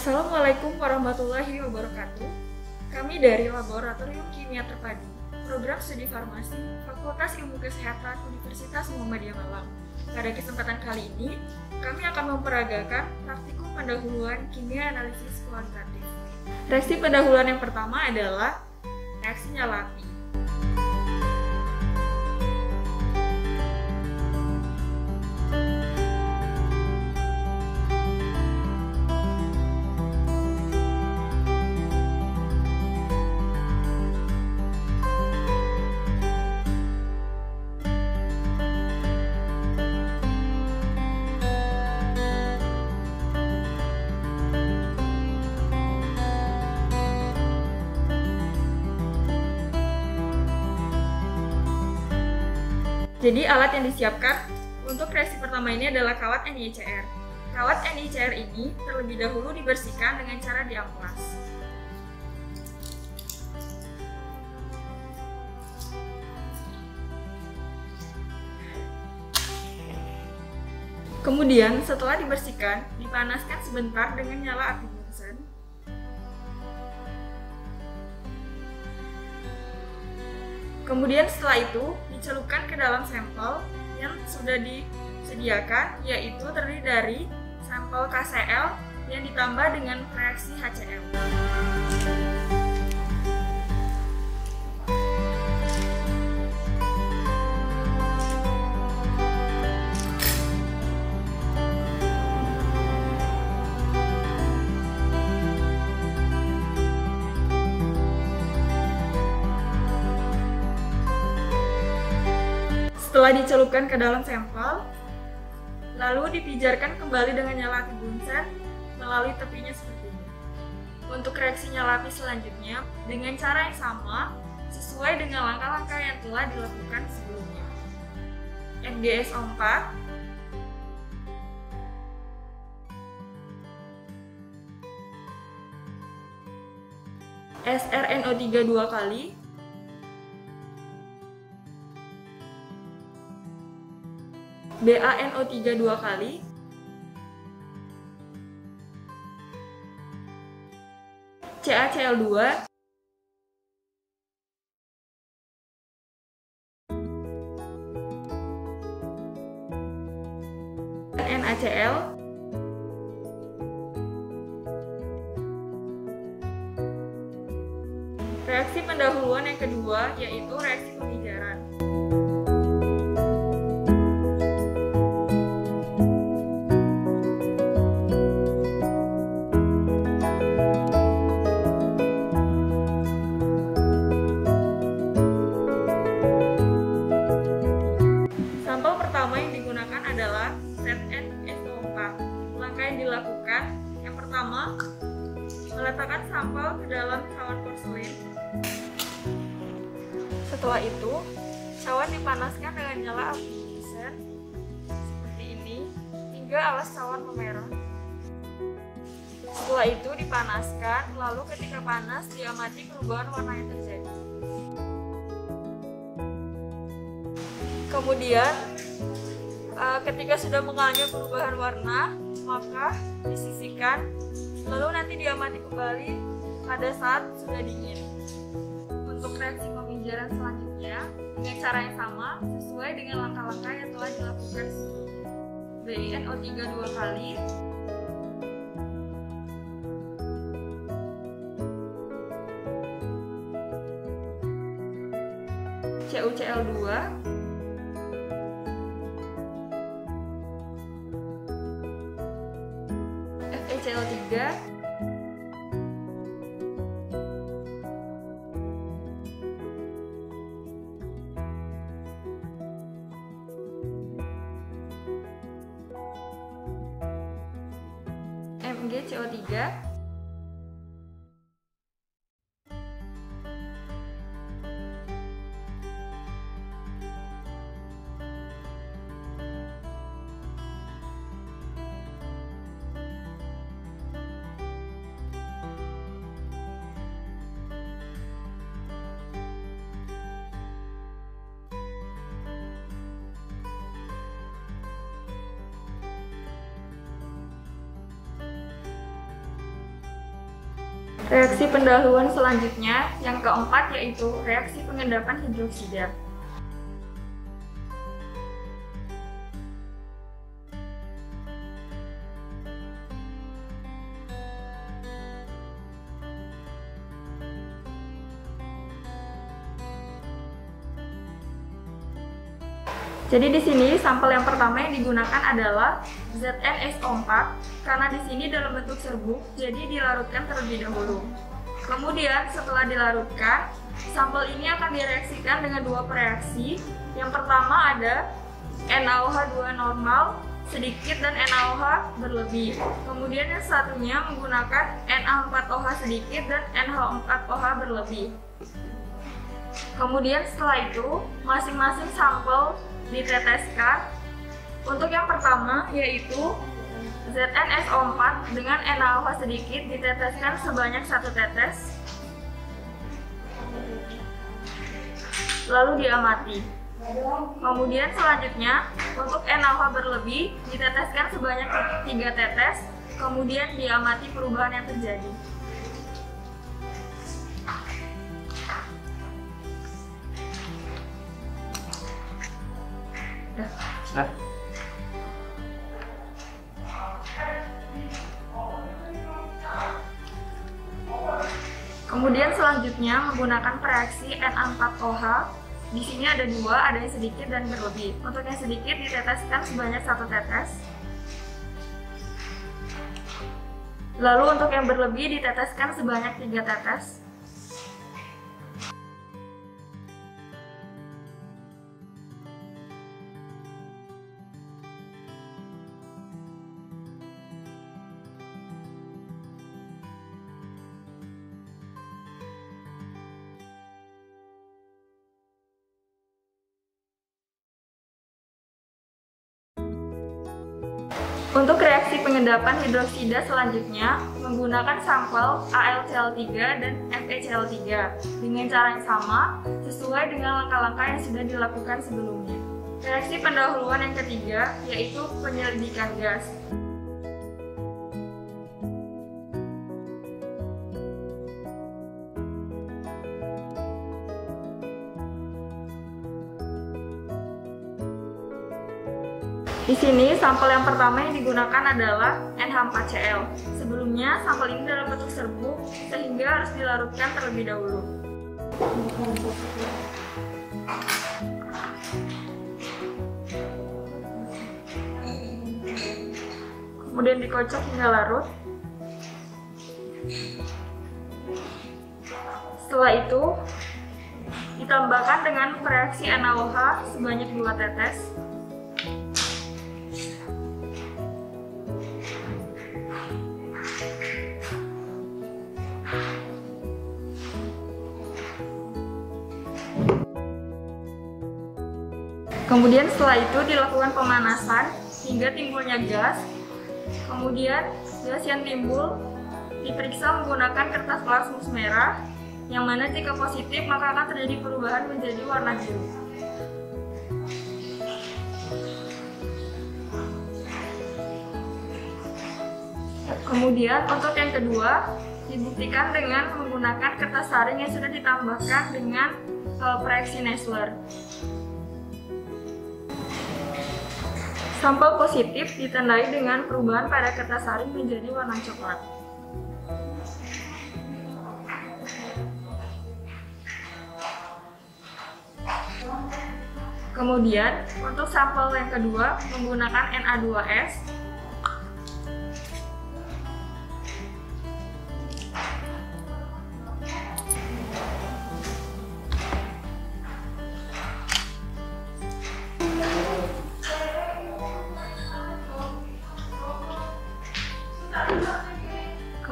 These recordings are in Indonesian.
Assalamualaikum warahmatullahi wabarakatuh. Kami dari Laboratorium Kimia Terpadu, Program Studi Farmasi, Fakultas Ilmu Kesehatan Universitas Muhammadiyah Malang. Pada kesempatan kali ini, kami akan memperagakan praktikum pendahuluan kimia analisis kualitatif. Reaksi pendahuluan yang pertama adalah reaksi nyalapi. Jadi alat yang disiapkan untuk reaksi pertama ini adalah kawat NiCr. Kawat NiCr ini terlebih dahulu dibersihkan dengan cara diamplas. Kemudian setelah dibersihkan, dipanaskan sebentar dengan nyala api Bunsen. Kemudian setelah itu dicelupkan ke dalam sampel yang sudah disediakan, yaitu terdiri dari sampel KCl yang ditambah dengan reaksi HCl. Setelah dicelupkan ke dalam sampel, lalu dipijarkan kembali dengan nyala api Bunsen melalui tepinya seperti ini. Untuk reaksi nyalapi selanjutnya, dengan cara yang sama, sesuai dengan langkah-langkah yang telah dilakukan sebelumnya. NGSO4, SrNO3 2 kali, BaNO3 2 kali, CaCl2, NaCl, reaksi pendahuluan yang kedua yaitu reaksi pemijaran. Sampel pertama yang digunakan adalah ZnSO4. Langkah yang dilakukan, yang pertama, meletakkan sampel ke dalam cawan porselin. Setelah itu, cawan dipanaskan dengan nyala api Bunsen seperti ini hingga alas cawan memerah. Setelah itu dipanaskan, lalu ketika panas diamati perubahan warna yang terjadi. Kemudian, ketika sudah mengalami perubahan warna, maka disisihkan, lalu nanti diamati kembali pada saat sudah dingin. Untuk reaksi pemijaran selanjutnya, dengan cara yang sama, sesuai dengan langkah-langkah yang telah dilakukan sebelumnya. BiNO3 2 kali, CuCl2, FeCl3, MgCO3, Reaksi pendahuluan selanjutnya yang keempat yaitu reaksi pengendapan hidroksida. Jadi di sini sampel yang pertama yang digunakan adalah ZnSO4 karena di sini dalam bentuk serbuk, jadi dilarutkan terlebih dahulu. Kemudian setelah dilarutkan, sampel ini akan direaksikan dengan dua reaksi. Yang pertama ada NaOH2 normal sedikit dan NaOH berlebih. Kemudian yang satunya menggunakan Na4OH sedikit dan NH4OH berlebih. Kemudian setelah itu masing-masing sampel diteteskan. Untuk yang pertama yaitu ZnSO4 dengan NaOH sedikit diteteskan sebanyak 1 tetes, lalu diamati. Kemudian selanjutnya untuk NaOH berlebih diteteskan sebanyak 3 tetes, kemudian diamati perubahan yang terjadi. Kemudian selanjutnya menggunakan reaksi Na4OH. Di sini ada dua, ada yang sedikit dan berlebih. Untuk yang sedikit diteteskan sebanyak 1 tetes. Lalu untuk yang berlebih diteteskan sebanyak 3 tetes. Untuk reaksi pengendapan hidroksida selanjutnya menggunakan sampel AlCl3 dan FeCl3 dengan cara yang sama sesuai dengan langkah-langkah yang sudah dilakukan sebelumnya. Reaksi pendahuluan yang ketiga yaitu penyelidikan gas. Di sini sampel yang pertama yang digunakan adalah NH4Cl. Sebelumnya sampel ini dalam bentuk serbuk sehingga harus dilarutkan terlebih dahulu. Kemudian dikocok hingga larut. Setelah itu ditambahkan dengan reaksi NaOH sebanyak 2 tetes. Kemudian setelah itu dilakukan pemanasan hingga timbulnya gas. Kemudian gas yang timbul diperiksa menggunakan kertas plasmus merah, yang mana jika positif maka akan terjadi perubahan menjadi warna biru. Kemudian untuk yang kedua dibuktikan dengan menggunakan kertas saring yang sudah ditambahkan dengan reaksi Nessler. Sampel positif ditandai dengan perubahan pada kertas saring menjadi warna coklat. Kemudian untuk sampel yang kedua menggunakan Na2S.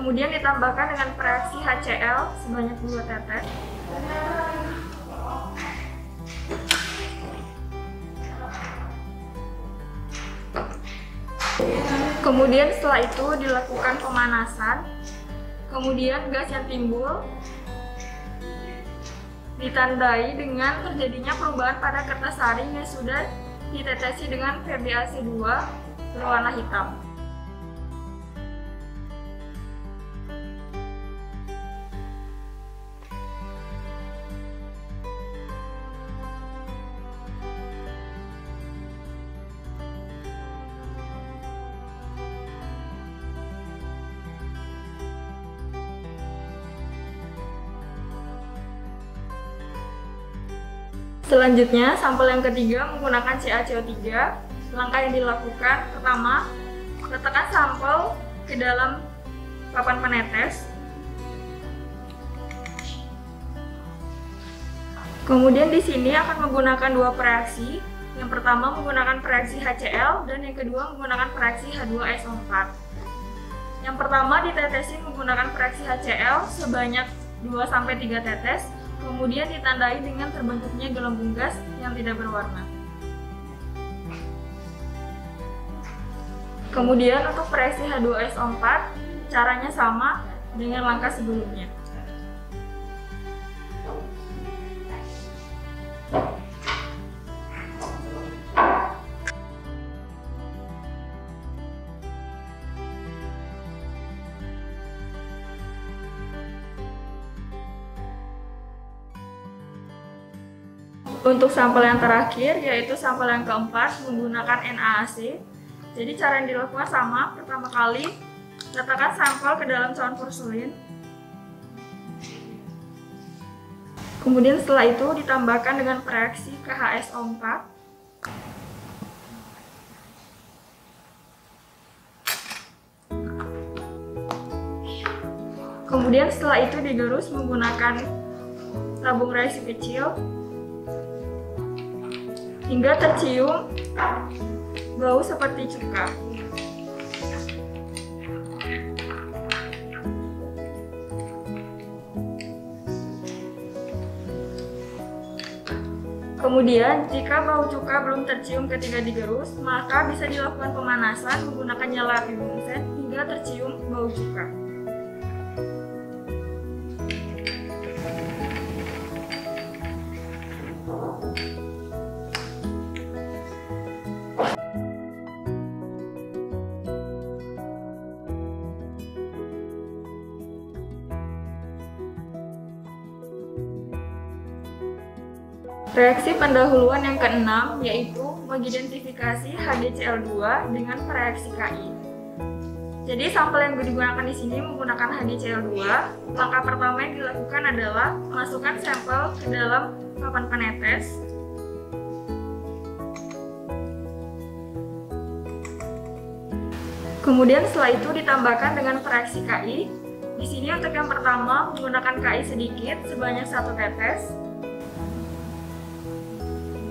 Kemudian ditambahkan dengan reaksi HCl sebanyak 2 tetes. Kemudian setelah itu dilakukan pemanasan. Kemudian gas yang timbul ditandai dengan terjadinya perubahan pada kertas saring yang sudah ditetesi dengan VbAc2 berwarna hitam. Selanjutnya, sampel yang ketiga menggunakan CaCO3. Langkah yang dilakukan, pertama, letakkan sampel ke dalam papan penetes. Kemudian di sini akan menggunakan dua reaksi. Yang pertama menggunakan reaksi HCl dan yang kedua menggunakan reaksi H2SO4. Yang pertama ditetesi menggunakan reaksi HCl sebanyak 2-3 tetes. Kemudian ditandai dengan terbentuknya gelembung gas yang tidak berwarna. Kemudian untuk reaksi H2SO4, caranya sama dengan langkah sebelumnya. Untuk sampel yang terakhir, yaitu sampel yang keempat menggunakan NaAC. Jadi cara yang dilakukan sama, pertama kali letakkan sampel ke dalam cawan porselin. Kemudian setelah itu ditambahkan dengan reaksi KHSO4. Kemudian setelah itu digerus menggunakan tabung reaksi kecil hingga tercium bau seperti cuka. Kemudian, jika bau cuka belum tercium ketika digerus, maka bisa dilakukan pemanasan menggunakan nyala api bunsen hingga tercium bau cuka. Reaksi pendahuluan yang keenam yaitu mengidentifikasi HgCl2 dengan reaksi Ki. Jadi sampel yang digunakan di sini menggunakan HgCl2. Langkah pertama yang dilakukan adalah masukkan sampel ke dalam papan penetes. Kemudian setelah itu ditambahkan dengan reaksi Ki. Di sini untuk yang pertama menggunakan Ki sedikit sebanyak 1 tetes.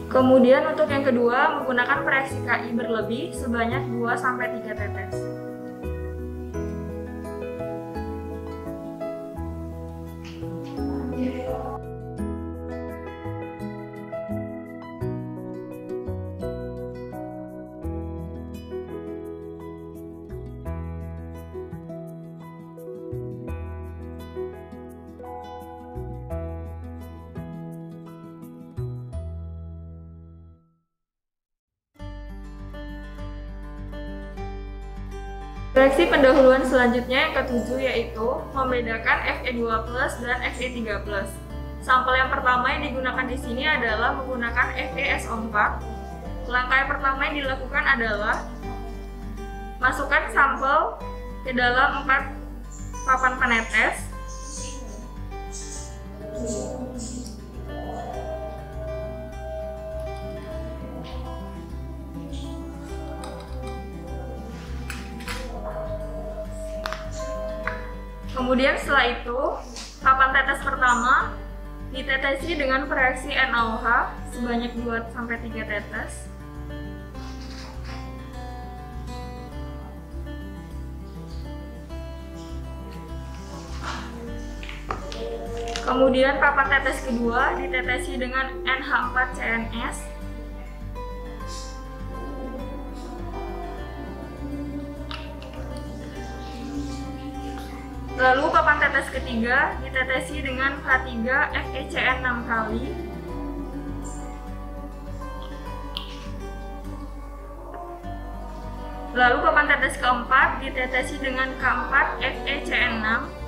Kemudian untuk yang kedua menggunakan reaksi Ki berlebih sebanyak 2-3 tetes. Reaksi pendahuluan selanjutnya yang ketujuh yaitu membedakan Fe2+ dan Fe3+. Sampel yang pertama yang digunakan di sini adalah menggunakan FeSO4. Langkah yang pertama yang dilakukan adalah masukkan sampel ke dalam 4 papan penetes. Kemudian setelah itu, papan tetes pertama ditetesi dengan reaksi NaOH sebanyak 2-3 tetes. Kemudian papan tetes kedua ditetesi dengan NH4CNS. Lalu papan tetes ketiga ditetesi dengan K3FeCN 6 kali. Lalu papan tetes keempat ditetesi dengan K4FeCN 6.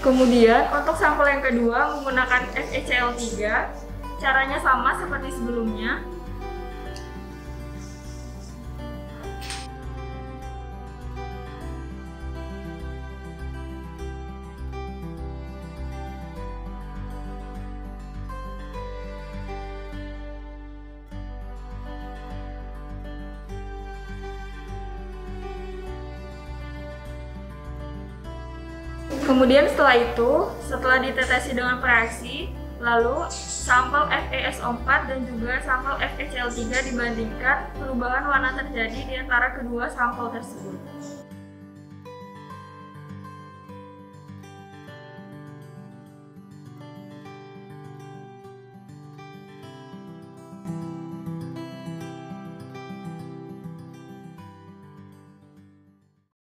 Kemudian untuk sampel yang kedua menggunakan FeCl3, caranya sama seperti sebelumnya. kemudian setelah ditetesi dengan reaksi, lalu sampel FeSO4 dan juga sampel FeCl3 dibandingkan, perubahan warna terjadi di antara kedua sampel tersebut.